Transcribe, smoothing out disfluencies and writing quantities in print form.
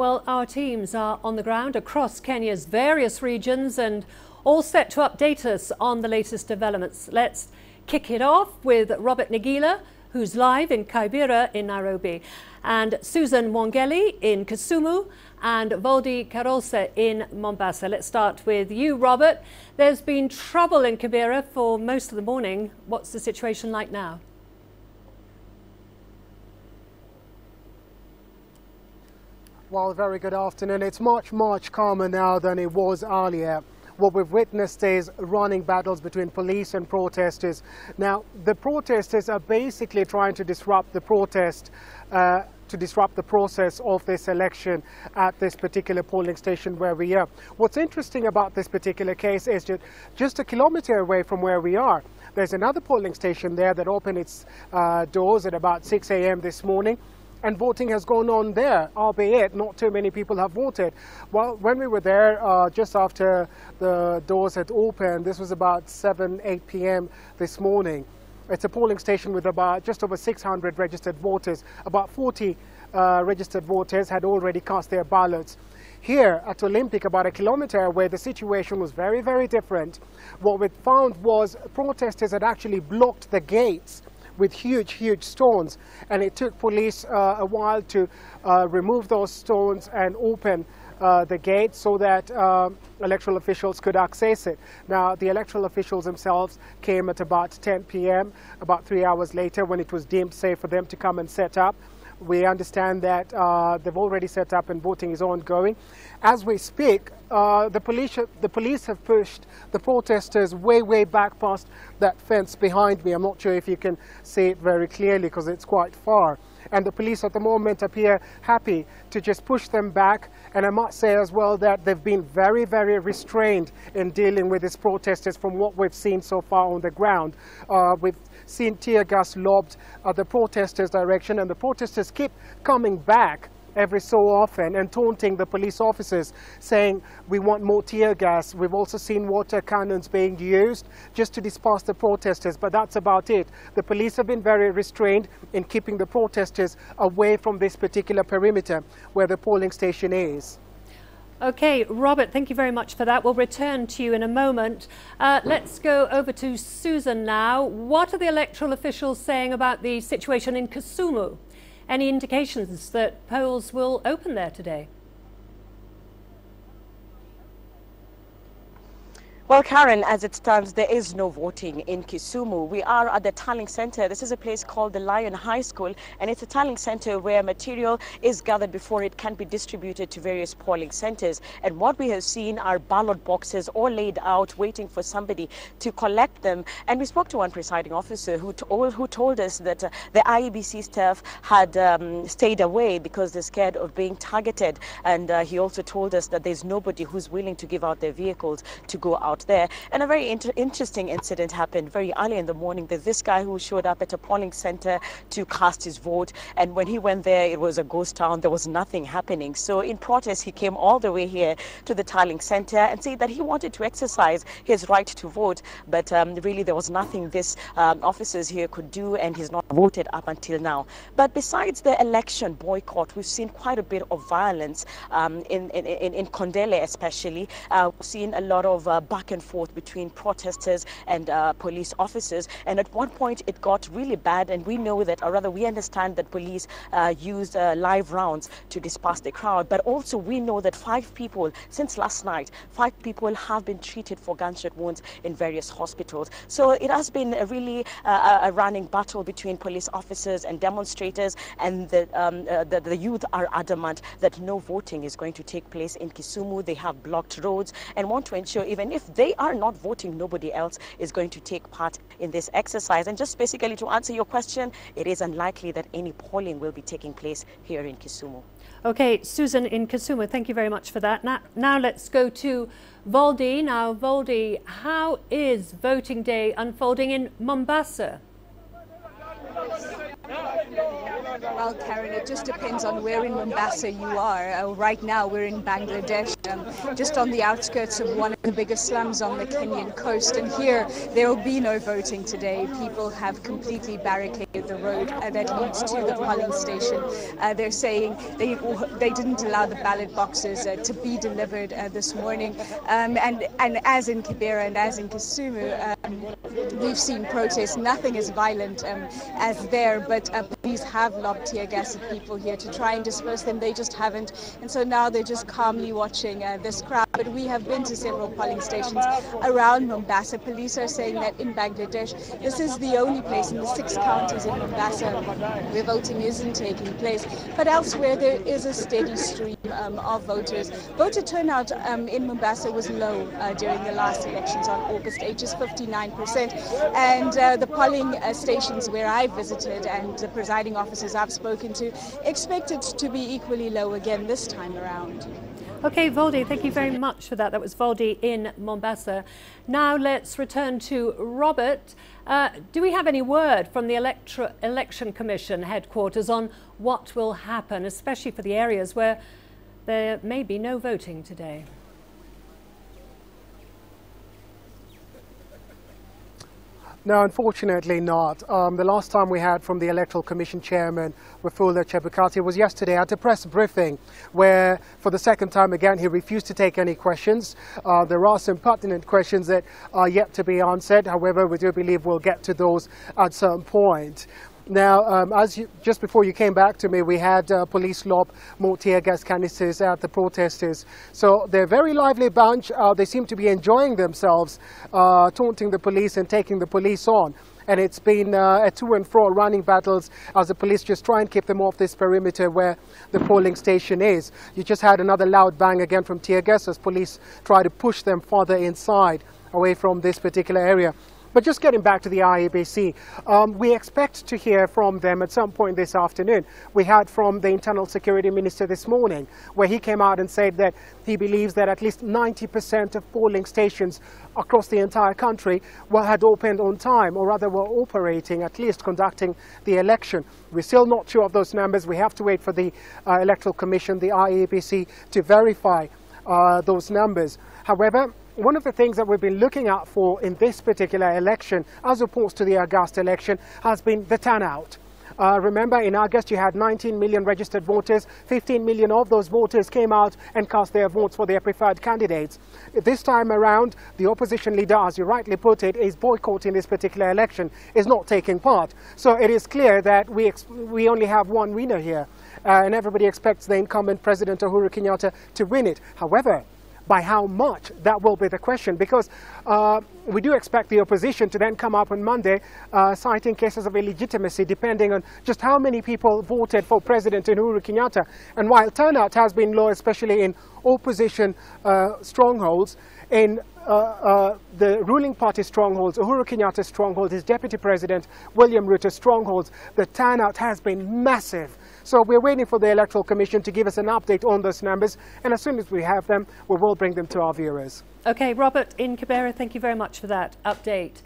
Well, our teams are on the ground across Kenya's various regions and all set to update us on the latest developments. Let's kick it off with Robert Nigila, who's live in Kibera in Nairobi, and Susan Mwangeli in Kisumu, and Voldy Karose in Mombasa. Let's start with you, Robert. There's been trouble in Kibera for most of the morning. What's the situation like now? Well, very good afternoon. It's much calmer now than it was earlier. What we've witnessed is running battles between police and protesters. Now, the protesters are basically trying to disrupt the protest, to disrupt the process of this election at this particular polling station where we are. What's interesting about this particular case is that just a kilometer away from where we are, there's another polling station there that opened its doors at about 6 a.m. this morning. And voting has gone on there, albeit not too many people have voted. Well, when we were there, just after the doors had opened, this was about 8 p.m. this morning. It's a polling station with about just over 600 registered voters. About 40 registered voters had already cast their ballots. Here at Olympic, about a kilometer away, the situation was very different. What we found was protesters had actually blocked the gates with huge stones, and it took police a while to remove those stones and open the gate so that electoral officials could access it. Now, the electoral officials themselves came at about 10 p.m., about 3 hours later, when it was deemed safe for them to come and set up. We understand that they've already set up and voting is ongoing. As we speak, the police have pushed the protesters way back past that fence behind me. I'm not sure if you can see it very clearly because it's quite far. And the police at the moment appear happy to just push them back. And I must say as well that they've been very restrained in dealing with these protesters from what we've seen so far on the ground. We've seen tear gas lobbed at the protesters' direction, and the protesters keep coming back every so often and taunting the police officers, saying we want more tear gas. We've also seen water cannons being used just to disperse the protesters, but that's about it. The police have been very restrained in keeping the protesters away from this particular perimeter where the polling station is. Okay, Robert, thank you very much for that. We'll return to you in a moment. Let's go over to Susan now. What are the electoral officials saying about the situation in Kisumu? Any indications that polls will open there today? Well, Karen, as it stands, there is no voting in Kisumu. We are at the tallying center. This is a place called the Lion High School, and it's a tallying center where material is gathered before it can be distributed to various polling centers. And what we have seen are ballot boxes all laid out, waiting for somebody to collect them. And we spoke to one presiding officer who told us that the IEBC staff had stayed away because they're scared of being targeted. And he also told us that there's nobody who's willing to give out their vehicles to go out there. And a very interesting incident happened very early in the morning. There's this guy who showed up at a polling center to cast his vote, and when he went there, it was a ghost town. There was nothing happening. So in protest, he came all the way here to the tallying center and said that he wanted to exercise his right to vote, but really there was nothing this officers here could do, and he's not voted up until now. But besides the election boycott, we've seen quite a bit of violence in Kondele especially. We've seen a lot of back and forth between protesters and police officers, and at one point it got really bad, and we know that, or rather we understand that police used live rounds to disperse the crowd. But also we know that 5 people, since last night, 5 people have been treated for gunshot wounds in various hospitals. So it has been a running battle between police officers and demonstrators, and the youth are adamant that no voting is going to take place in Kisumu. They have blocked roads and want to ensure even if they are not voting, nobody else is going to take part in this exercise. And just basically to answer your question, it is unlikely that any polling will be taking place here in Kisumu. Okay, Susan in Kisumu, thank you very much for that. Now let's go to Voldy. Now, Voldy, how is voting day unfolding in Mombasa? Well, Karen, it just depends on where in Mombasa you are. Right now, we're in Bangladesh, just on the outskirts of one of the biggest slums on the Kenyan coast. And here, there will be no voting today. People have completely barricaded the road that leads to the polling station. They're saying they didn't allow the ballot boxes to be delivered this morning. And as in Kibera and as in Kisumu, we've seen protests. Nothing as violent as there, but police have lobbed tear gas at people here to try and disperse them. They just haven't, and so now they're just calmly watching this crowd. But we have been to several polling stations around Mombasa. Police are saying that in Bangladesh, this is the only place in the 6 counties in Mombasa where voting isn't taking place. But elsewhere, there is a steady stream of voters. Voter turnout in Mombasa was low during the last elections on August 8, just 59%. And the polling stations where I visited and the presiding officers I've spoken to expect it to be equally low again this time around. Okay, Voldy, thank you very much for that. That was Voldy in Mombasa. Now let's return to Robert. Do we have any word from the Election Commission headquarters on what will happen, especially for the areas where there may be no voting today? No, unfortunately not. The last time we had from the Electoral Commission Chairman, Wafula Chebukati, was yesterday at a press briefing where, for the second time again, he refused to take any questions. There are some pertinent questions that are yet to be answered. However, we do believe we'll get to those at some point. Now, just before you came back to me, we had police lob more tear gas canisters at the protesters. So they're a very lively bunch. They seem to be enjoying themselves, taunting the police and taking the police on. And it's been a to and fro running battles as the police just try and keep them off this perimeter where the polling station is. You just had another loud bang again from tear gas as police try to push them further inside, away from this particular area. But just getting back to the IEBC, we expect to hear from them at some point this afternoon. We heard from the Internal Security Minister this morning, where he came out and said that he believes that at least 90% of polling stations across the entire country had opened on time, or rather were operating, at least conducting the election. We're still not sure of those numbers. We have to wait for the Electoral Commission, the IEBC, to verify those numbers. However, one of the things that we've been looking out for in this particular election, as opposed to the August election, has been the turnout. Remember, in August you had 19 million registered voters. 15 million of those voters came out and cast their votes for their preferred candidates. This time around, the opposition leader, as you rightly put it, is boycotting this particular election, is not taking part. So it is clear that we only have one winner here, and everybody expects the incumbent President Uhuru Kenyatta to win it. However, by how much, that will be the question, because we do expect the opposition to then come up on Monday citing cases of illegitimacy, depending on just how many people voted for President Uhuru Kenyatta. And while turnout has been low, especially in opposition strongholds, in the ruling party strongholds, Uhuru Kenyatta's stronghold, his deputy president, William Ruto's strongholds, the turnout has been massive. So we're waiting for the Electoral Commission to give us an update on those numbers, and as soon as we have them, we will bring them to our viewers. Okay, Robert in Kibera, thank you very much for that update.